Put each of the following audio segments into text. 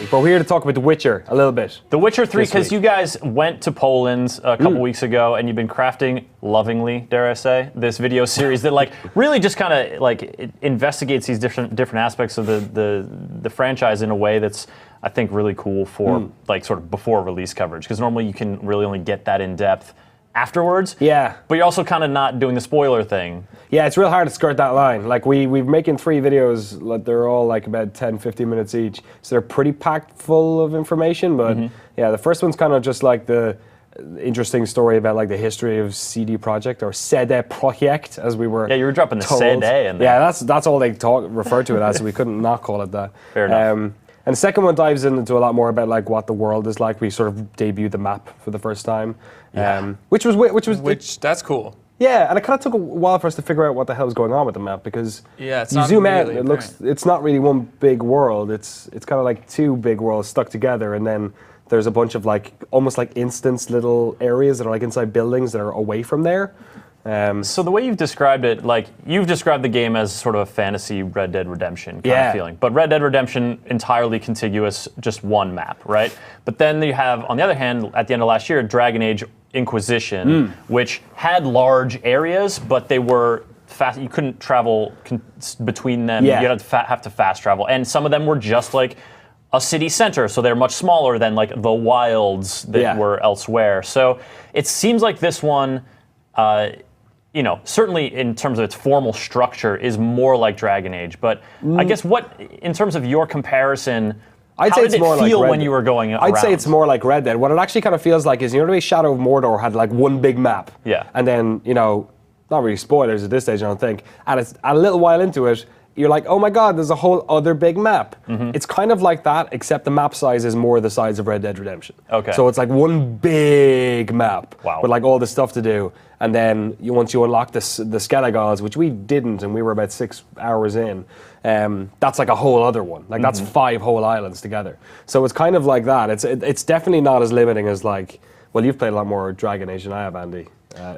But we're here to talk about The Witcher a little bit. The Witcher 3, This because week. you guys went to Poland a couple weeks ago, and you've been crafting lovingly, dare I say, this video series that like really just kind of like it investigates these different aspects of the franchise in a way that's, I think, really cool for like sort of before release coverage, because normally you can really only get that in depth afterwards. Yeah. But you're also kind of not doing the spoiler thing. Yeah, it's real hard to skirt that line. Like we're making 3 videos, like they're all like about 10, 15 minutes each. So they're pretty packed full of information, but yeah, the first one's kind of just like the interesting story about like the history of CD Projekt or CD Projekt, as we were. Yeah, you were dropping the told. CD in there. Yeah, that's all they refer to it as. So we couldn't not call it that. Fair enough. And the second one dives into a lot more about like what the world is like. We sort of debuted the map for the first time, which was That's cool. yeah, and it kind of took a while for us to figure out what the hell was going on with the map, because Yeah, it's you not zoom out really and it's not really one big world. It's kind of like 2 big worlds stuck together, and then there's a bunch of like almost like instance little areas that are like inside buildings that are away from there. So the way you've described it, like you've described the game as sort of a fantasy Red Dead Redemption kind of feeling, but Red Dead Redemption entirely contiguous, just one map, right? But then you have, on the other hand, at the end of last year, Dragon Age Inquisition, which had large areas, but they were fast. You couldn't travel between them. Yeah. You had to have to fast travel, and some of them were just like a city center, so they're much smaller than like the wilds that were elsewhere. So it seems like this one. You know, certainly in terms of its formal structure, is more like Dragon Age. But I guess in terms of your comparison, I'd how say did it's it more feel like Red when Dead. you were going around? I'd say it's more like Red Dead. What it actually kind of feels like is, you know the way Shadow of Mordor had like one big map? Yeah. And then, you know, not really spoilers at this stage, I don't think. And a little while into it, you're like, oh my god, there's a whole other big map. It's kind of like that, except the map size is more the size of Red Dead Redemption. Okay. So it's like one big map Wow. with like all the stuff to do. And then once you unlock the Skelligoths, which we didn't, and we were about 6 hours in, that's like a whole other one. Like that's 5 whole islands together. So it's kind of like that. It's definitely not as limiting as like, well, you've played a lot more Dragon Age than I have, Andy.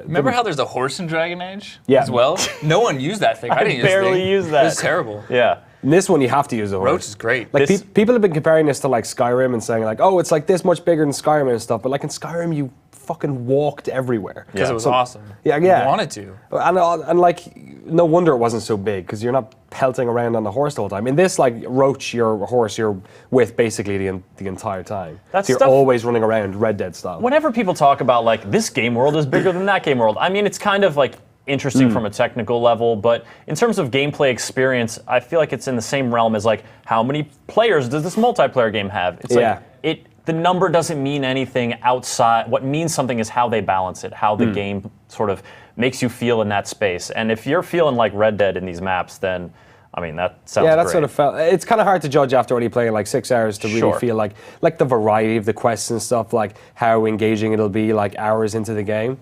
Remember how there's a horse in Dragon Age Yeah. as well? No one used that thing. I didn't barely use that. It was terrible. Yeah. In this one, you have to use a horse. Roach is great. Like This- people have been comparing this to like Skyrim and saying like, oh, it's like this much bigger than Skyrim and stuff. But like in Skyrim, you fucking walked everywhere. Because it was awesome. Yeah. You wanted to. And like, no wonder it wasn't so big, because you're not pelting around on the horse the whole time. In this, like Roach, your horse, you're with basically the entire time. That's so you're stuff- always running around Red Dead style. Whenever people talk about like this game world is bigger than that game world, I mean, it's kind of like interesting from a technical level, but in terms of gameplay experience, I feel like it's in the same realm as like how many players does this multiplayer game have? It's Yeah. like the number doesn't mean anything outside. What means something is how they balance it, how the game sort of makes you feel in that space. And if you're feeling like Red Dead in these maps, then I mean that sounds Yeah, that great. sort of felt. It's kind of hard to judge after only playing like 6 hours to really Sure. feel like the variety of the quests and stuff, like how engaging it'll be like hours into the game.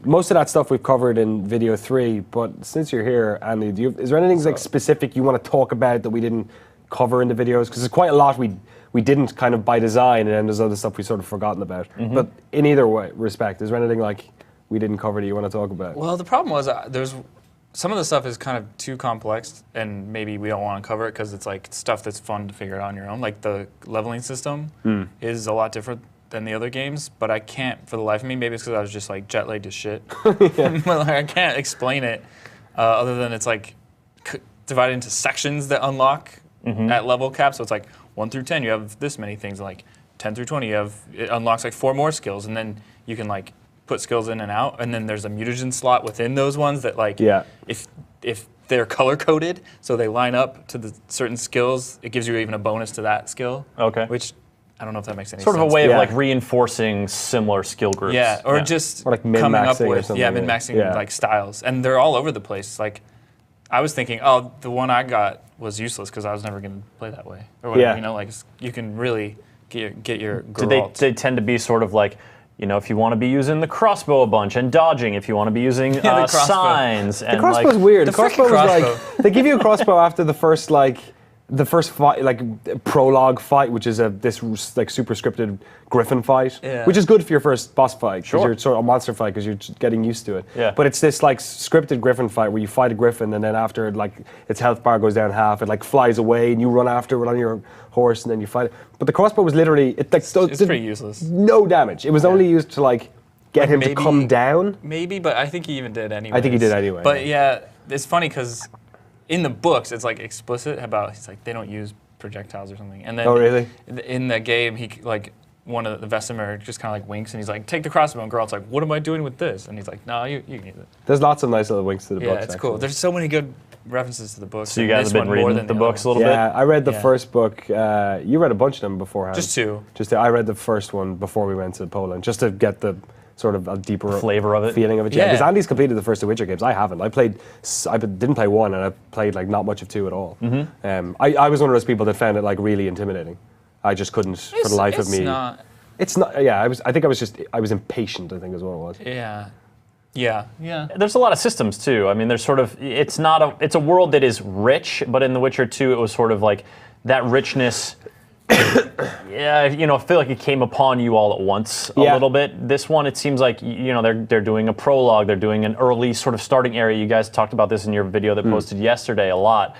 Most of that stuff we've covered in video 3, but since you're here, Andy, is there anything like specific you want to talk about that we didn't cover in the videos? Because there's quite a lot we didn't kind of by design, and then there's other stuff we've sort of forgotten about. But in either way, respect, is there anything like we didn't cover that you want to talk about? Well, the problem was there's some of the stuff is kind of too complex, and maybe we don't want to cover it because it's like stuff that's fun to figure out on your own. Like the leveling system is a lot different than the other games, but I can't for the life of me. Maybe it's because I was just like jet lagged as shit. But like, I can't explain it other than it's like divided into sections that unlock at level cap. So it's like 1 through 10, you have this many things. Like 10 through 20, it unlocks like 4 more skills, and then you can like put skills in and out, and then there's a mutagen slot within those ones that like if they're color coded, so they line up to the certain skills, it gives you even a bonus to that skill. Okay. Which I don't know if that makes any sort sense. of a way of Yeah. like reinforcing similar skill groups. Yeah, or just Or like coming up min-maxing or with something, yeah. min-maxing like styles, and they're all over the place. Like I was thinking, oh, the one I got was useless because I was never going to play that way, or whatever. Yeah. You know, like you can really get your Do Geralt. they tend to be sort of like, you know, if you want to be using the crossbow a bunch and dodging, if you want to be using the crossbow. signs. The and crossbow's like, weird. the The crossbow frickin' was like crossbow. they give you a crossbow after the first like the first fight, like prologue fight, which is this like super scripted Griffin fight, which is good for your first boss fight, because you're sort of a monster fight because you're just getting used to it. Yeah. But it's this like scripted Griffin fight where you fight a Griffin, and then after like its health bar goes down half, it like flies away, and you run after it on your horse, and then you fight it. But the crossbow was literally it's pretty useless. No damage. It was only used to like get him to come down. Maybe, but I think he even did anyway. I think he did anyway. But yeah, it's funny because in the books it's like explicit about he's like they don't use projectiles or something. And then really? In the game he like one of the Vesemir just kind of like winks and he's like take the crossbow, and Geralt's like what am I doing with this? And he's like no, you can use it. There's lots of nice little winks to the books. Yeah, it's cool. There's so many good references to the books. So you guys have been reading the books a little bit? Yeah, I read the first book. You read a bunch of them beforehand. Just two. I read the first one before we went to Poland, just to get the sort of a deeper flavor of it, feeling of it. Yeah, because Andy's completed the first two Witcher games. I haven't. I didn't play one, and I played like not much of two at all. I was one of those people that found it like really intimidating. I just couldn't for the life of me. It's not. Yeah, I think I was impatient, I think is what it was. Yeah. There's a lot of systems too. I mean, there's sort of it's a world that is rich, but in The Witcher 2 it was sort of like that richness. I feel like it came upon you all at once a little bit. This one, it seems like they're doing a prologue, they're doing an early sort of starting area. You guys talked about this in your video that posted yesterday a lot.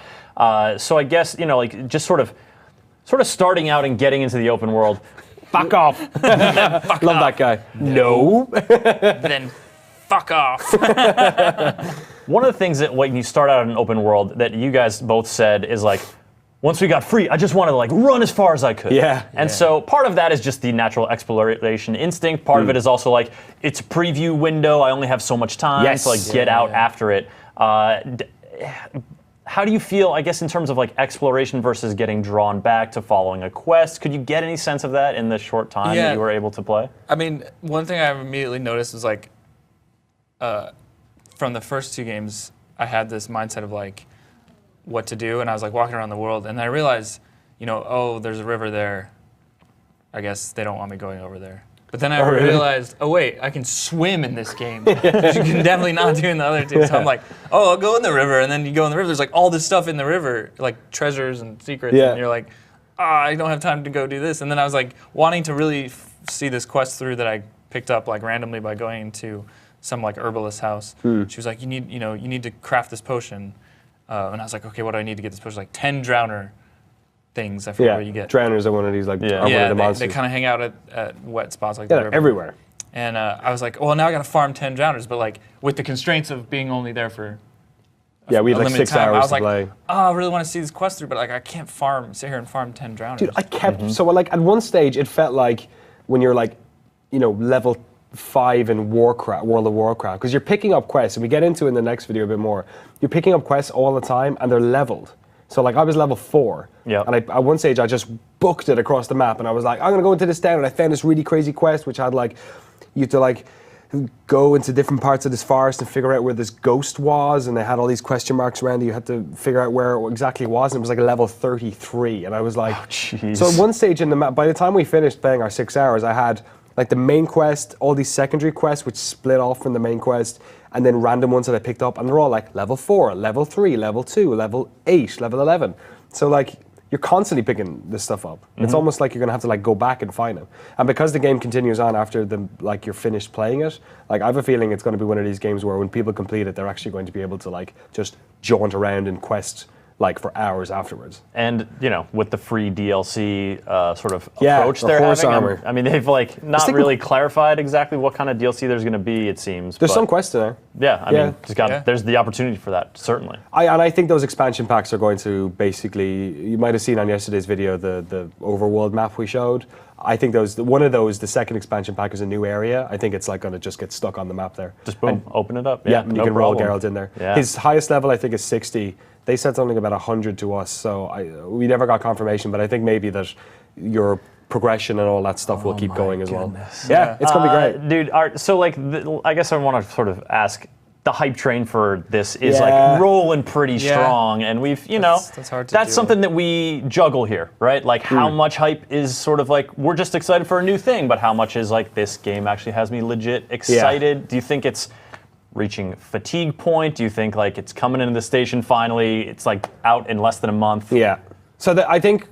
So I guess like just sort of starting out and getting into the open world. Fuck off! Love that guy. No. Then fuck off. One of the things that when you start out in an open world that you guys both said is like, once we got free, I just wanted to like run as far as I could. And so part of that is just the natural exploration instinct. Part of it is also like, it's a preview window. I only have so much time to like get out after it. How do you feel, I guess, in terms of like exploration versus getting drawn back to following a quest? Could you get any sense of that in the short time that you were able to play? I mean, one thing I immediately noticed was like, from the first two games, I had this mindset of like, what to do, and I was like walking around the world, and I realized, there's a river there. I guess they don't want me going over there. But then I realized, oh wait, I can swim in this game, which you can definitely not do in the other two. So I'm like, oh, I'll go in the river, and then you go in the river. There's like all this stuff in the river, like treasures and secrets, and you're like, I don't have time to go do this. And then I was like wanting to really see this quest through that I picked up like randomly by going into some like herbalist house. She was like, you need to craft this potion. And I was like, okay, what do I need to get this potion? Like 10 drowner things. I forget what you get. Drowners are one of these like one of the monsters. They kind of hang out at wet spots like the river. Everywhere. And I was like, well, now I got to farm 10 drowners, but like with the constraints of being only there for we had like 6 time, hours to play. I really want to see this quest through, but like I can't sit here and farm 10 drowners. Dude, I kept so like at one stage it felt like when you're like, level 5 in World of Warcraft, because you're picking up quests, and we get into it in the next video a bit more. You're picking up quests all the time, and they're leveled. So like I was level 4, and at one stage I just booked it across the map, and I was like, I'm gonna go into this town, and I found this really crazy quest which had like, you had to like go into different parts of this forest and figure out where this ghost was, and they had all these question marks around it. You had to figure out where it exactly was, and it was like a level 33, and I was like, so at one stage in the map, by the time we finished playing our 6 hours, I had like the main quest, all these secondary quests which split off from the main quest, and then random ones that I picked up, and they're all like level 4, level 3, level 2, level 8, level 11. So like you're constantly picking this stuff up. It's almost like you're gonna have to like go back and find them. And because the game continues on after you're finished playing it, like I have a feeling it's gonna be one of these games where when people complete it, they're actually going to be able to like just jaunt around and quest like for hours afterwards. And with the free DLC sort of approach they're horse having, armor. I mean, they've like not really clarified exactly what kind of DLC there's going to be. It seems there's some quests in there. Yeah, I mean, there's the opportunity for that certainly. I think those expansion packs are going to basically. You might have seen on yesterday's video the overworld map we showed. I think one of those, the second expansion pack is a new area. I think it's like going to just get stuck on the map there. Just boom, open it up. Yeah, and you can roll Geralt in there. Yeah. His highest level, I think, is 60. They said something about 100 to us, so we never got confirmation, but I think maybe that your progression and all that stuff will keep going as well. Yeah, it's going to be great. Dude, so like, I guess I want to sort of ask, the hype train for this is like rolling pretty strong, and we've, that's hard to that's something that we juggle here, right? Like how much hype is sort of like, we're just excited for a new thing, but how much is like, this game actually has me legit excited? Yeah. Do you think it's reaching fatigue point? Do you think like it's coming into the station finally, it's like out in less than a month? Yeah. I think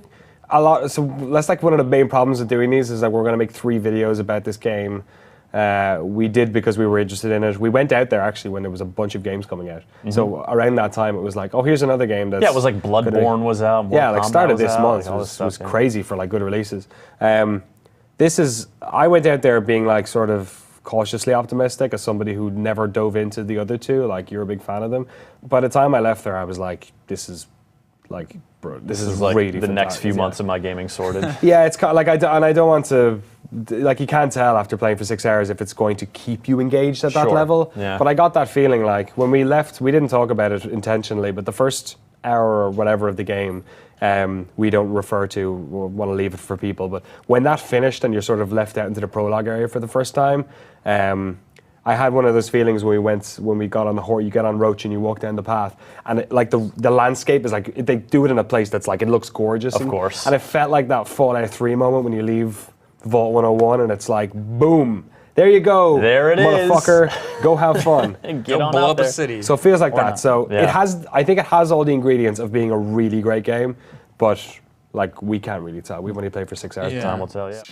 a lot. So that's like one of the main problems of doing these is that we're going to make 3 videos about this game. We did because we were interested in it. We went out there actually when there was a bunch of games coming out. So around that time, it was like, oh, here's another game that's... Yeah, it was like Bloodborne was out. Yeah, like started this month. Like It was crazy for like good releases. I went out there being like sort of cautiously optimistic as somebody who never dove into the other 2. Like, you're a big fan of them. By the time I left there, I was like, this is like, bro, this is like really the next few fantastic. months of my gaming sorted. Yeah, it's kind of like I don't want to, like, you can't tell after playing for 6 hours if it's going to keep you engaged at that Sure, level. yeah. But I got that feeling like when we left, we didn't talk about it intentionally, but the first hour or whatever of the game, we don't refer to, we want to leave it for people. But when that finished and you're sort of left out into the prologue area for the first time, I had one of those feelings when we got on the horse, you get on Roach and you walk down the path, and like the landscape is like, they do it in a place that's like, it looks gorgeous. Of course. And it felt like that Fallout 3 moment when you leave Vault 101 and it's like, boom, there you go. There it is. Motherfucker, go have fun. Get on blow out up there. a city. So it feels like that. not? So Yeah. I think it has all the ingredients of being a really great game, but like we can't really tell. We've only played for 6 hours. Yeah. Time will tell, yeah.